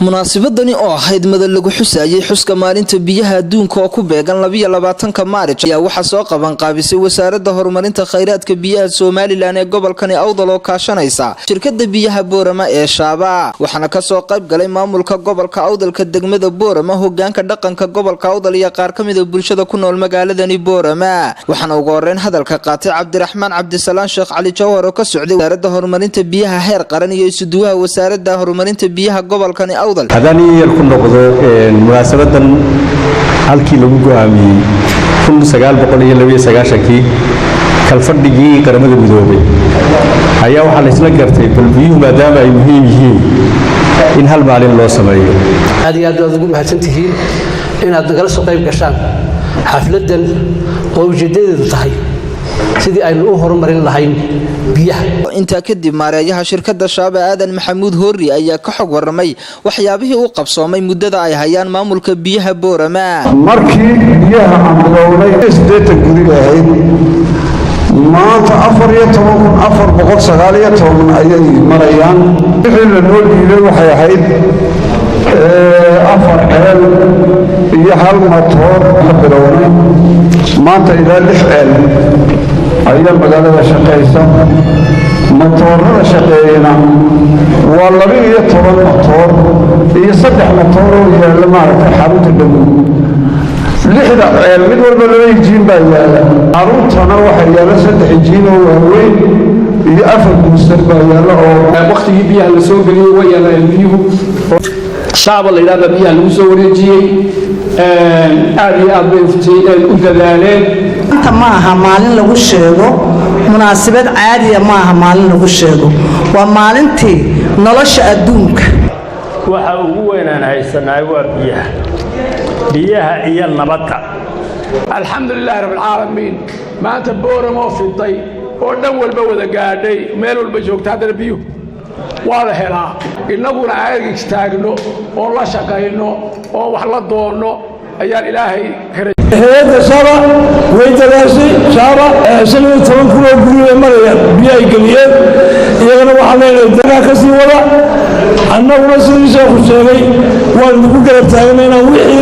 munaasabadani oo ahayd madal lagu xusayay xuska maalinta biyaha adduunka oo ku beegan 22 Maarch ayaa waxa soo qaban qaabisay wasaaradda horumarinta kheyraadka biyaha Soomaaliland ee gobolkani Awdal oo kaashanaysa shirkadda biyaha Boorama ee Shaaba waxaana ka soo qayb galay maamulka gobolka Awdalka degmada Boorama hoggaanka dhaqanka gobolka Awdal iyo qaar ka mid ah bulshada ku nool magaaladani Boorama waxaana ugu horreyn hadalka qaatay Cabdiraxmaan Cabdisalaan Sheekh Cali Jawhar oo ka socday wasaaradda horumarinta biyaha heer qaran iyo isuduwaha wasaaradda horumarinta biyaha gobolkani hadani yarku noqdo munaasabadan halkii lagu go'aamiyay 1992 kalfadhigii qaramada midoobay ayaa waxa la isla gartay balbiyuhu maadaama ay muhiim yihiin in hal maalin loo sameeyo aad iyo aad ugu mahadsantihiin inaad nagala soo qayb gashaan xafladan oo ujeedadeedu tahay sidii aynu u horumarin lahayn biyaha inta kadib maareeyaha shirkadda Shaaba Aadan Maxamuud Hoori ayaa ka xog waramay waxyaabihii uu qabsoomay muddada ay hayaan maamulka biyaha Boorama markii biyaha aan bilownay 8 guriga ahayd maanta 14,419 ayay marayaan wixii la noo dhiibay waxay ahayd 4 ceel iyo hal matoor ka bilownay maanta ilaa 6 ceel ayaa magaalada shaqeysa matoorada shaqeeyana waa 12 matoor iyo 3 matoor oo yaala maaragtay xarunta dhammaan 6 ceel mid walba 2 injiin baa yaala xaruntana waxa yaala 3 injiin oo waaweyn iyo 4 booster baa yaala oo waqtigii biyaha la soo galiyay way yaalaan biyuhu Shaaba la yiraahdo biyaha lagu soo wareejiyay aad iyo aad bay u dadaaleen ma aha maalin lagu sheego munaasabad caadi ah ma aha maalin lagu sheego waa maalintii nolosha adduunka waxa ugu weynaan haysanaay waa biyaha iyo nabadda alxamdulillaah rabbil caalamiin maanta Boorama fiday oo dhan walba wada gaadhay meel walba joogta hadda biyo waa la helaa inaguna aag istaagno oo la shaqeyno oo wax la doono ayaan ilaahay هذا شارع ويتلاشي شارع سنة تنقل وقلوا مريا بيا يقليا يغنى وحلين الدقاء كسي ولا أنه رسول شيخ الشيخي والنبو قلب تاغنين وحي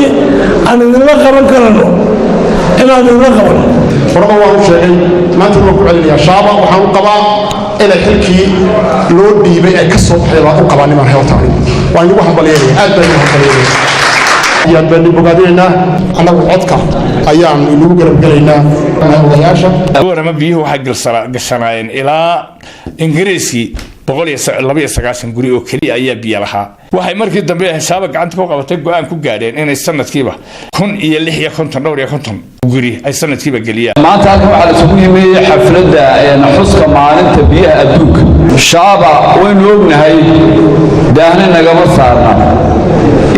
أن نلقبا كرنو إلا أن نلقبا فرما الله شيخي ما تنقل عليا شارع وحاول قبا إلى كلكي لود ديبي كسوب حيلا وقبا نمان حيلا تعليم وأن يوحب ليلي أدبا يوحب ليلي يا بني بقادينا أنا وعدك أيام يلوق رجلنا أنا وياشة Boorama biyuhu waxa gashanayeen ilaa Ingiriisi 129 guri oo kaliya ayaa biyo lahaa waxay markii dambe Shaaba gacanta ku qabatay go'aan ku gaadheen inay sanadkiiba 1,650 guri ay sanadkiiba galiyaan maanta halkan waxa la isugu yimid xafladda xuska maalinta biyaha adduunka Shaaba waynu ognahay daahna nagama saarna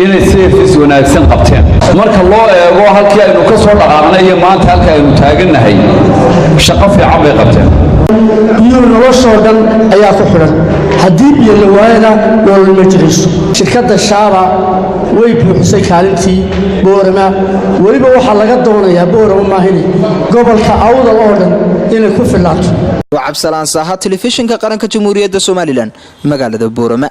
inay service wanaagsan qabteen marka loo eego halkii aynu ka soo dhaqaaqnay iyo maanta halka aynu taagannahay shaqo fiican bay qabteen biyo noloshoo dhan ayaa ku xiran haddii biyo la waayana nolol ma jirayso shirkadda Shaaba way buuxisay kaalintii Boorama weliba waxaa laga doonayaa Boorama maahini gobolka Awdal oo dhan inay ku filaato Cabdisalaan Saha telefishinka qaranka Jamhuuriyadda Soomaaliland magaalada Boorama